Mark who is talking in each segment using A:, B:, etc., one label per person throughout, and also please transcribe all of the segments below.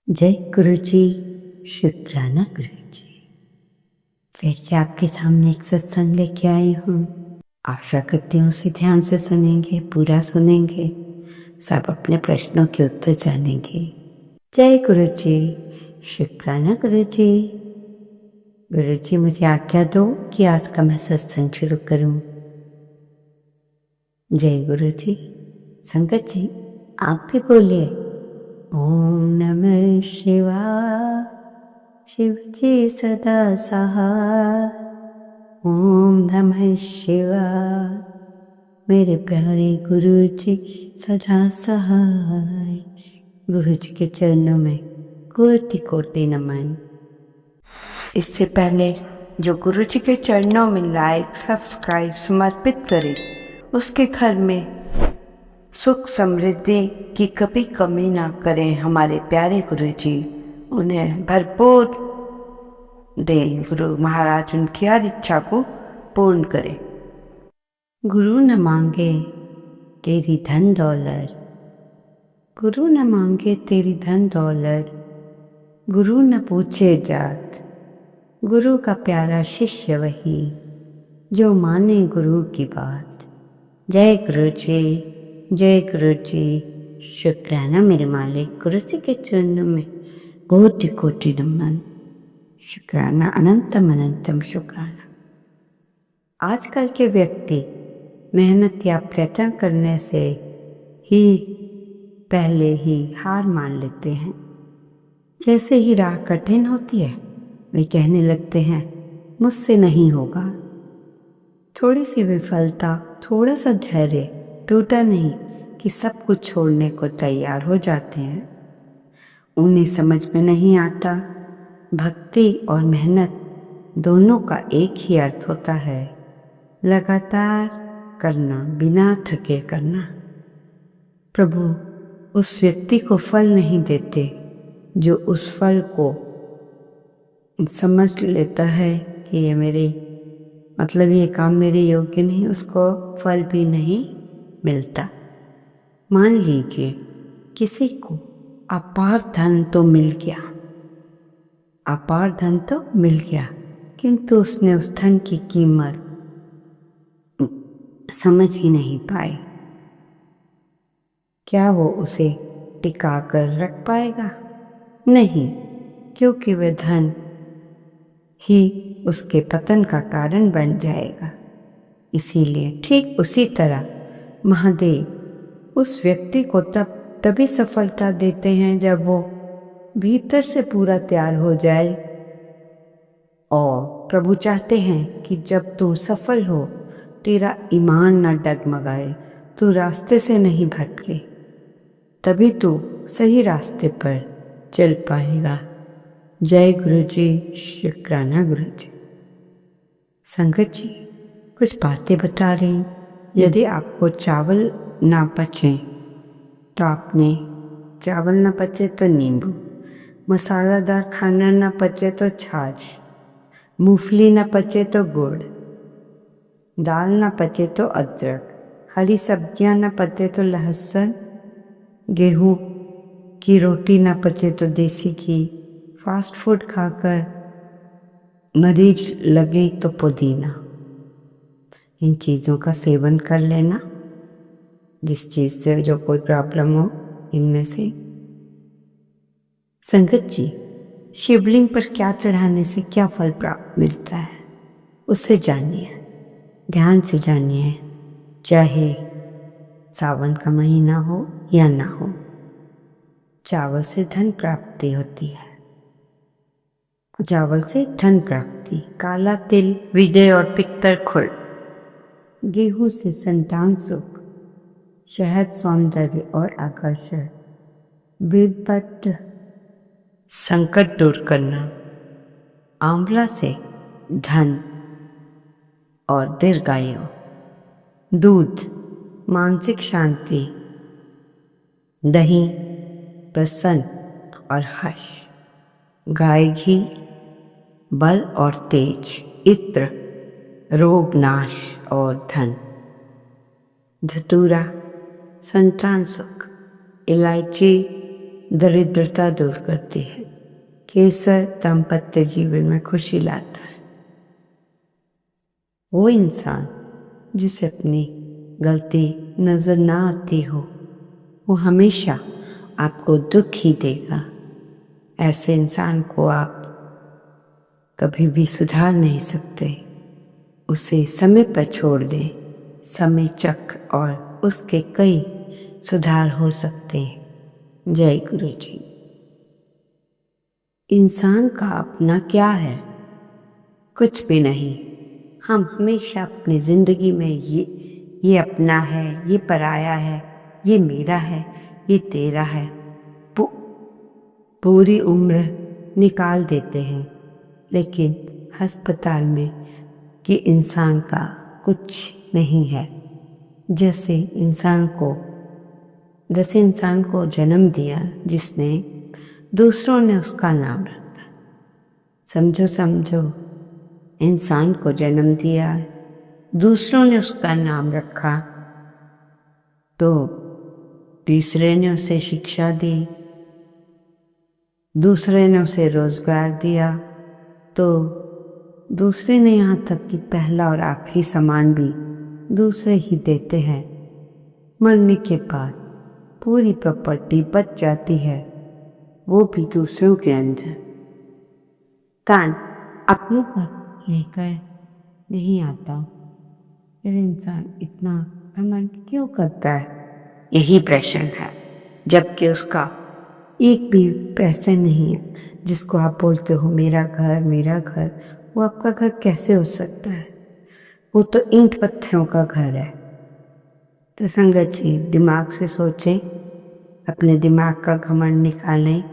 A: जय गुरु जी, शुक्राना गुरु जी। फिर से आपके सामने एक सत्संग लेके आई हूँ। आशा करती हूँ उसे ध्यान से सुनेंगे, पूरा सुनेंगे, सब अपने प्रश्नों के उत्तर जानेंगे। जय गुरु जी, शुक्राना गुरु जी। गुरु जी मुझे आज्ञा दो कि आज का मैं सत्संग शुरू करूँ। जय गुरु जी। संगत जी आप भी बोलिए ओम नमः शिवाय। शिव जी सदा सहाय। ओम नमः शिवाय। मेरे प्यारे गुरु जी सदा सहाय। गुरु जी के चरणों में कोटि कोटि नमन। इससे पहले जो गुरु जी के चरणों में लाइक सब्सक्राइब समर्पित करे, उसके घर में सुख समृद्धि की कभी कमी ना करें हमारे प्यारे गुरु जी। उन्हें भरपूर दें गुरु महाराज, उनकी हर इच्छा को पूर्ण करें। गुरु न मांगे तेरी धन दौलत, गुरु न मांगे तेरी धन दौलत, गुरु न पूछे जात, गुरु का प्यारा शिष्य वही जो माने गुरु की बात। जय गुरु जी, जय गुरु जी। शुक्राना मेरे मालिक। गुरु जी के चरणों में कोटि कोटि नमन। शुक्राना अनंतम अनंतम शुक्राना। आजकल के व्यक्ति मेहनत या प्रयत्न करने से ही पहले ही हार मान लेते हैं। जैसे ही राह कठिन होती है वे कहने लगते हैं मुझसे नहीं होगा। थोड़ी सी विफलता, थोड़ा सा धैर्य टूटा नहीं कि सब कुछ छोड़ने को तैयार हो जाते हैं। उन्हें समझ में नहीं आता भक्ति और मेहनत दोनों का एक ही अर्थ होता है, लगातार करना, बिना थके करना। प्रभु उस व्यक्ति को फल नहीं देते जो उस फल को समझ लेता है कि ये मेरे ये काम मेरे योग्य नहीं, उसको फल भी नहीं मिलता। मान लीजिए किसी को अपार धन तो मिल गया, अपार धन तो मिल गया, किंतु उसने उस धन की कीमत समझ ही नहीं पाई। क्या वो उसे टिका कर रख पाएगा? नहीं, क्योंकि वह धन ही उसके पतन का कारण बन जाएगा। इसीलिए ठीक उसी तरह महादेव उस व्यक्ति को तभी सफलता देते हैं जब वो भीतर से पूरा तैयार हो जाए। और प्रभु चाहते हैं कि जब तू सफल हो, तेरा ईमान न डगमगाए, तू रास्ते से नहीं भटके, तभी तू सही रास्ते पर चल पाएगा। जय गुरु जी, शुक्राना गुरु जी। संगत जी कुछ बातें बता रही। यदि आपको चावल ना पचे तो आपने चावल ना पचे तो नींबू, मसालादार खाना ना पचे तो छाछ, मूंगफली ना पचे तो गुड़, दाल ना पचे तो अदरक, हरी सब्जियां ना पचे तो लहसुन, गेहूं की रोटी ना पचे तो देसी घी, फास्ट फूड खाकर मरीज लगे तो पुदीना। इन चीज़ों का सेवन कर लेना, जिस चीज़ से जो कोई प्रॉब्लम हो इनमें से। संगत जी शिवलिंग पर क्या चढ़ाने से क्या फल प्राप्त मिलता है उसे जानिए, ध्यान से जानिए। चाहे सावन का महीना हो या ना हो, चावल से धन प्राप्ति होती है। चावल से धन प्राप्ति, काला तिल विजय और पित्तर खुर, गेहूं से संतान सुख, शहद सौंदर्य और आकर्षण, बेलपत्र संकट दूर करना, आंवला से धन और दीर्घायु, दूध मानसिक शांति, दही प्रसन्न और हर्ष, गाय घी बल और तेज, इत्र रोग नाश और धन, धतूरा संतान सुख, इलायची दरिद्रता दूर करती है। केसर दाम्पत्य जीवन में खुशी लाता है। वो इंसान जिसे अपनी गलती नजर ना आती हो, वो हमेशा आपको दुख ही देगा। ऐसे इंसान को आप कभी भी सुधार नहीं सकते। उसे समय पर छोड़ दें। समय चक्र और उसके कई सुधार हो सकते हैं। जय गुरु जी। इंसान का अपना क्या है? कुछ भी नहीं। हम हमेशा अपनी जिंदगी में ये अपना है, ये पराया है, ये मेरा है, ये तेरा है, पूरी उम्र निकाल देते हैं। लेकिन अस्पताल में कि इंसान का कुछ नहीं है। जैसे इंसान को जन्म दिया जिसने, दूसरों ने उसका नाम रखा। समझो, इंसान को जन्म दिया, दूसरों ने उसका नाम रखा, तो तीसरे ने उसे शिक्षा दी, दूसरे ने उसे रोजगार दिया, तो दूसरे ने यहाँ तक कि पहला और आखिरी सामान भी दूसरे ही देते हैं। मरने के बाद पूरी प्रॉपर्टी बच जाती है, वो भी दूसरों के अंदर। कान अपने पर लेकर नहीं आता, फिर इंसान इतना घमंड क्यों करता है? यही प्रश्न है। जबकि उसका एक भी पैसा नहीं है जिसको आप बोलते हो मेरा घर, वो आपका घर कैसे हो सकता है? वो तो ईंट पत्थरों का घर है। तो संगत जी, दिमाग से सोचें, अपने दिमाग का घमंड निकालें,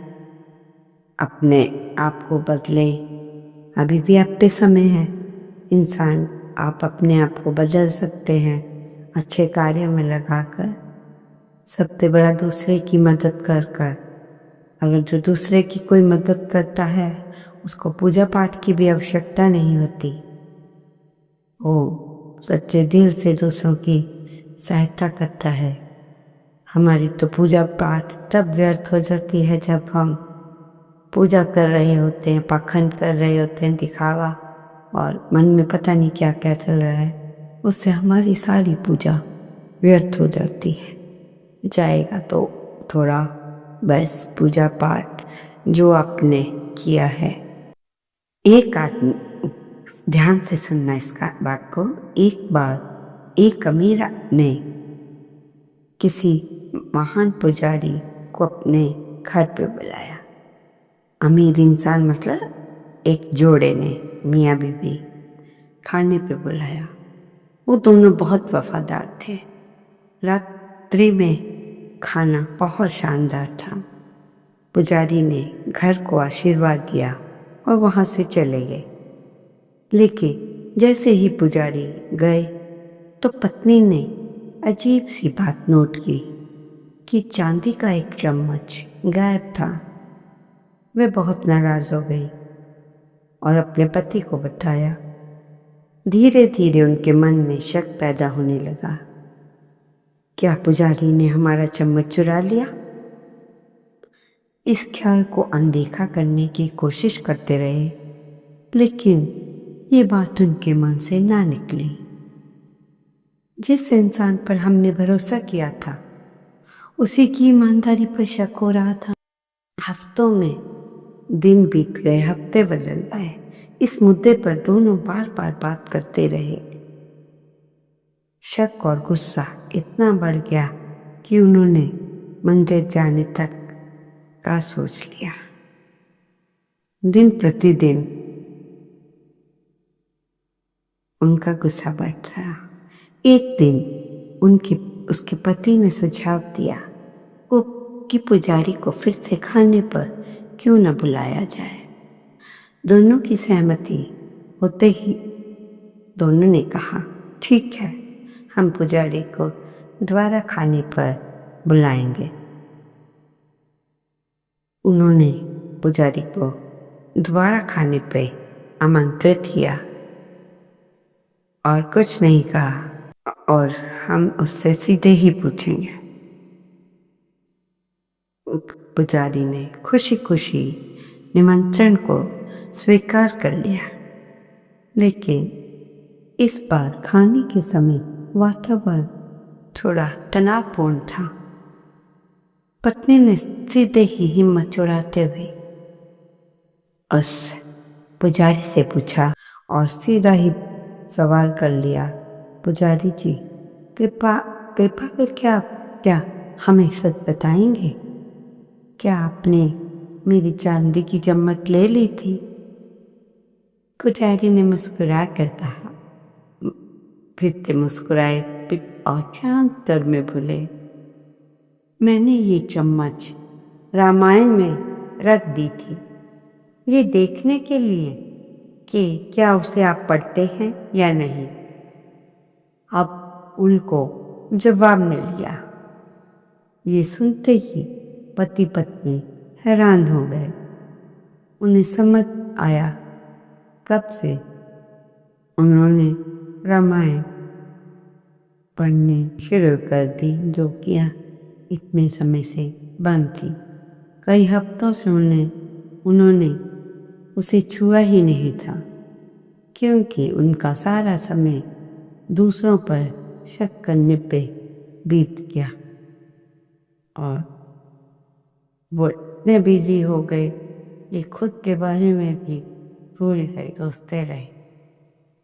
A: अपने आप को बदलें। अभी भी आप पे समय है। इंसान, आप अपने आप को बदल सकते हैं अच्छे कार्यों में लगाकर। सबसे बड़ा दूसरे की मदद कर कर। अगर जो दूसरे की कोई मदद करता है, उसको पूजा पाठ की भी आवश्यकता नहीं होती। वो सच्चे दिल से दूसरों की सहायता करता है। हमारी तो पूजा पाठ तब व्यर्थ हो जाती है जब हम पूजा कर रहे होते हैं, पाखंड कर रहे होते हैं, दिखावा, और मन में पता नहीं क्या क्या चल रहा है। उससे हमारी सारी पूजा व्यर्थ हो जाती है। जाएगा तो थोड़ा बस पूजा पाठ जो आपने किया है। एक आदमी, ध्यान से सुनना इसका बात को। एक बार एक अमीर ने किसी महान पुजारी को अपने घर पे बुलाया। अमीर इंसान मतलब एक जोड़े ने, मियाँ बीवी, खाने पे बुलाया। वो दोनों बहुत वफादार थे। रात्रि में खाना बहुत शानदार था। पुजारी ने घर को आशीर्वाद दिया और वहां से चले गए। लेकिन जैसे ही पुजारी गए तो पत्नी ने अजीब सी बात नोट की कि चांदी का एक चम्मच गायब था। वे बहुत नाराज हो गई और अपने पति को बताया। धीरे धीरे उनके मन में शक पैदा होने लगा। क्या पुजारी ने हमारा चम्मच चुरा लिया? इस ख्याल को अनदेखा करने की कोशिश करते रहे, लेकिन ये बात उनके मन से ना निकली। जिस इंसान पर हमने भरोसा किया था, उसी की ईमानदारी पर शक हो रहा था। हफ्तों में दिन बीत गए, हफ्ते बदल गए। इस मुद्दे पर दोनों बार बार बात करते रहे। शक और गुस्सा इतना बढ़ गया कि उन्होंने मंदिर जाने तक का सोच लिया। दिन प्रतिदिन उनका गुस्सा बढ़ता रहा। एक दिन उसके पति ने सुझाव दिया कि पुजारी को फिर से खाने पर क्यों न बुलाया जाए। दोनों की सहमति होते ही दोनों ने कहा, ठीक है, हम पुजारी को दोबारा खाने पर बुलाएंगे। उन्होंने पुजारी को दोबारा खाने पे आमंत्रित किया और कुछ नहीं कहा, और हम उससे सीधे ही पूछेंगे। पुजारी ने खुशी खुशी निमंत्रण को स्वीकार कर लिया। लेकिन इस बार खाने के समय वातावरण थोड़ा तनावपूर्ण था। पत्नी ने सीधे ही हिम्मत जुटाते हुए उस पुजारी से पूछा और सीधा ही सवाल कर लिया, पुजारी जी, कृपा करके आप क्या हमें सच बताएंगे? क्या आपने मेरी चांदी की चम्मच ले ली थी? पुजारी ने मुस्कुरा कर कहा, फिर से मुस्कुराए और शांत स्वर में बोले, मैंने ये चम्मच रामायण में रख दी थी, ये देखने के लिए कि क्या उसे आप पढ़ते हैं या नहीं। अब उनको जवाब मिल गया। ये सुनते ही पति पत्नी हैरान हो गए। उन्हें समझ आया कब से उन्होंने रामायण पढ़ने शुरू कर दी, जो कि इतने समय से बंद थी। कई हफ्तों से उन्होंने उसे छुआ ही नहीं था, क्योंकि उनका सारा समय दूसरों पर शक करने पे बीत गया और वो इतने बिजी हो गए कि खुद के बारे में भी भूल गए, सोचते रहे,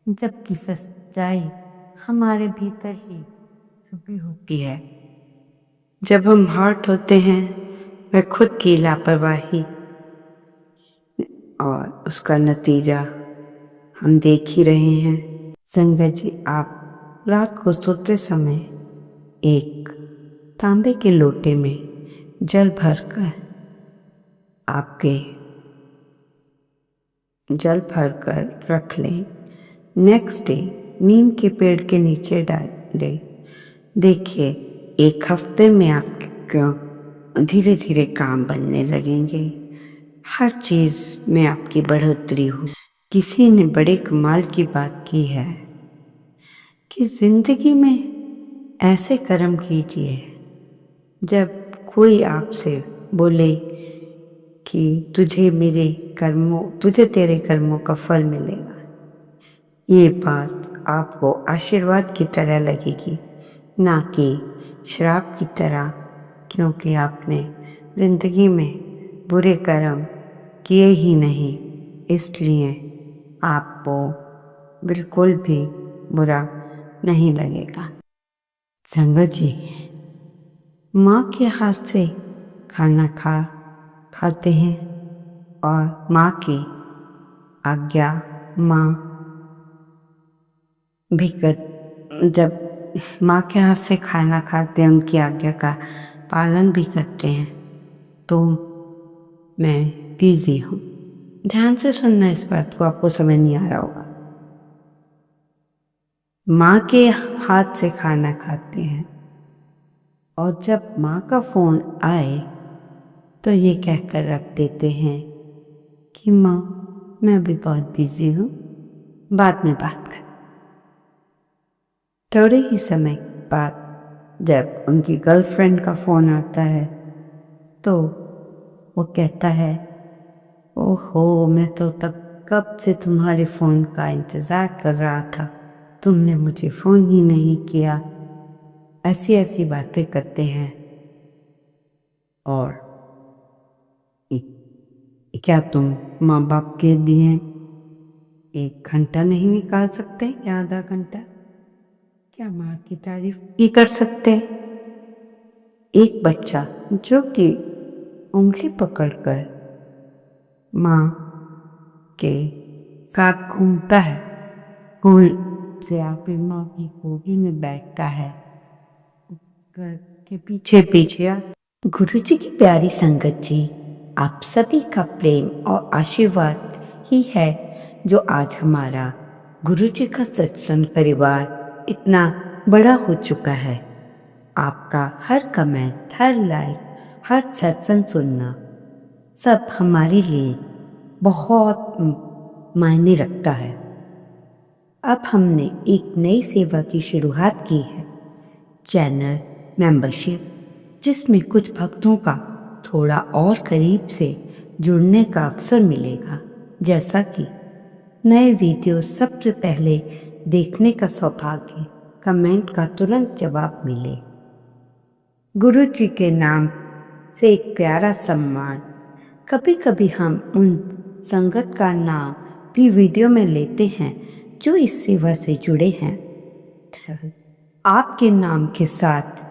A: जबकि सच्चाई हमारे भीतर ही छुपी होती है। जब हम हर्ट होते हैं वह खुद की लापरवाही और उसका नतीजा हम देख ही रहे हैं। संगत जी, आप रात को सोते समय एक तांबे के लोटे में जल भरकर रख लें। नेक्स्ट डे नीम के पेड़ के नीचे डाल दें। देखिए, एक हफ्ते में आपके धीरे धीरे काम बनने लगेंगे। हर चीज में आपकी बढ़ोतरी हो। किसी ने बड़े कमाल की बात की है कि जिंदगी में ऐसे कर्म कीजिए जब कोई आपसे बोले कि तुझे तेरे कर्मों का फल मिलेगा। ये बात आपको आशीर्वाद की तरह लगेगी, ना कि श्राप की तरह, क्योंकि आपने जिंदगी में बुरे कर्म किए ही नहीं, इसलिए आपको बिल्कुल भी बुरा नहीं लगेगा। संगत जी, माँ के हाथ से खाना खाते हैं और माँ की आज्ञा जब माँ के हाथ से खाना खाते हैं, उनकी आज्ञा का पालन भी करते हैं। तो मैं बिजी हूँ, ध्यान से सुनना, इस बात को आपको समझ नहीं आ रहा होगा। माँ के हाथ से खाना खाते हैं और जब माँ का फोन आए तो ये कहकर रख देते हैं कि माँ, मैं अभी बहुत बिजी हूँ, बाद में बात कर। थोड़े ही समय बाद जब उनकी गर्लफ्रेंड का फोन आता है तो वो कहता है, ओहो, मैं तो कब से तुम्हारे फोन का इंतजार कर रहा था, तुमने मुझे फोन ही नहीं किया। ऐसी ऐसी बातें करते हैं। और क्या तुम माँ बाप के लिए 1 घंटा नहीं निकाल सकते या आधा घंटा? क्या माँ की तारीफ ही कर सकते? एक बच्चा जो कि उंगली पकड़कर माँ के साथ घूमता है, स्कूल से आके माँ की गोदी में बैठता है, घर के पीछे पीछे। गुरु जी की प्यारी संगत जी, आप सभी का प्रेम और आशीर्वाद ही है जो आज हमारा गुरु जी का सत्संग परिवार इतना बड़ा हो चुका है। आपका हर कमेंट, हर लाइक, हर सत्संग सुनना सब हमारे लिए बहुत मायने रखता है। अब हमने एक नई सेवा की शुरुआत की है, चैनल मेंबरशिप, जिसमें कुछ भक्तों का थोड़ा और करीब से जुड़ने का अवसर मिलेगा, जैसा कि नए वीडियो सबसे पहले देखने का सौभाग्य, कमेंट का तुरंत जवाब मिले, गुरु जी के नाम से एक प्यारा सम्मान। कभी कभी हम उन संगत का नाम भी वीडियो में लेते हैं जो इस सेवा से जुड़े हैं। आपके नाम के साथ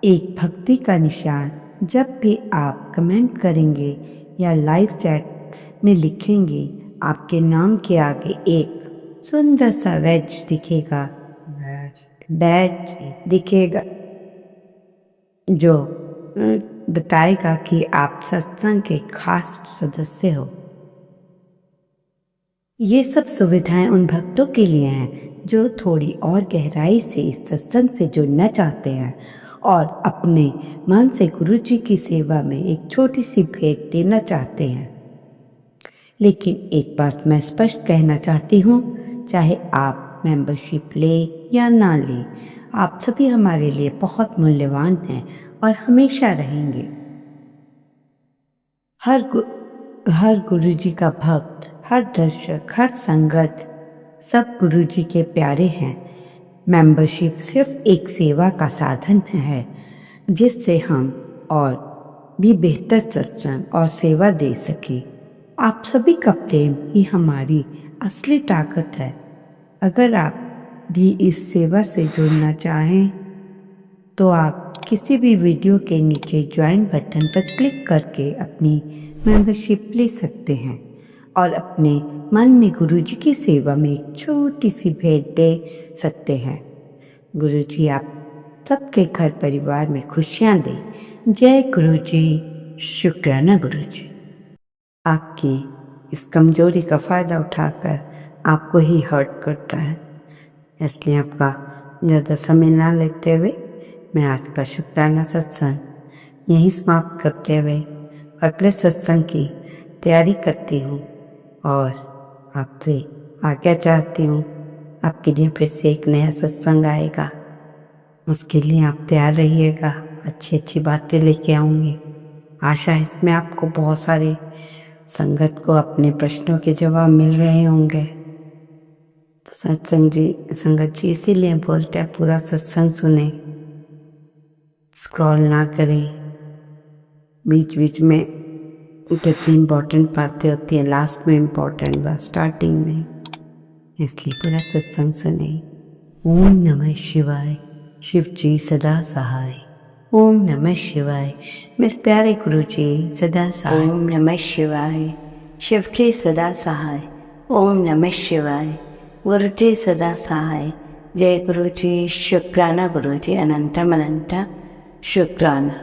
A: एक भक्ति का निशान जब भी आप कमेंट करेंगे या लाइव चैट में लिखेंगे, आपके नाम के आगे एक सुंदर सा बैज दिखेगा जो बताएगा कि आप सत्संग के खास सदस्य हो। ये सब सुविधाएं उन भक्तों के लिए हैं जो थोड़ी और गहराई से इस सत्संग से जुड़ना चाहते हैं और अपने मन से गुरु जी की सेवा में एक छोटी सी भेंट देना चाहते हैं। लेकिन एक बात मैं स्पष्ट कहना चाहती हूँ, चाहे आप मेंबरशिप ले या ना ले, आप सभी हमारे लिए बहुत मूल्यवान हैं और हमेशा रहेंगे। हर गुरु जी का भक्त, हर दर्शक, हर संगत, सब गुरु जी के प्यारे हैं। मेंबरशिप सिर्फ एक सेवा का साधन है जिससे हम और भी बेहतर सत्संग और सेवा दे सके। आप सभी का प्रेम ही हमारी असली ताकत है। अगर आप भी इस सेवा से जुड़ना चाहें तो आप किसी भी वीडियो के नीचे ज्वाइन बटन पर क्लिक करके अपनी मेंबरशिप ले सकते हैं और अपने मन में गुरु जी की सेवा में एक छोटी सी भेंट दे सकते हैं। गुरु जी आप सबके घर परिवार में खुशियाँ दें। जय गुरु जी। शुक्राना गुरु जी। आपकी इस कमजोरी का फ़ायदा उठाकर आपको ही हर्ट करता है, इसलिए आपका ज़्यादा समय ना लेते हुए मैं आज का शुक्राना सत्संग यहीं समाप्त करते हुए अगले सत्संग की तैयारी करती हूँ और आपसे आज्ञा चाहती हूँ। आपके लिए फिर से एक नया सत्संग आएगा, उसके लिए आप तैयार रहिएगा। अच्छी अच्छी बातें लेके आऊँगी। आशा है इसमें आपको बहुत सारे संगत को अपने प्रश्नों के जवाब मिल रहे होंगे। तो संगत जी इसीलिए बोलते हैं पूरा सत्संग सुने, स्क्रॉल ना करें। बीच बीच में कितनी इम्पोर्टेंट बातें होती हैं, लास्ट में इम्पोर्टेंट बात स्टार्टिंग में, इसलिए पूरा सत्संग सुने। ओम नमः शिवाय। शिव जी सदा सहाय। ओम नमः शिवाय। मेरे प्यारे गुरु जी सदा सहाय।
B: ओम नमः शिवाय। शिव जी सदा सहाय। ओम नमः शिवाय। गुरु जी सदा सहाय। जय गुरु जी। शुक्राना गुरु जी। अनंतम अनंत शुक्राना।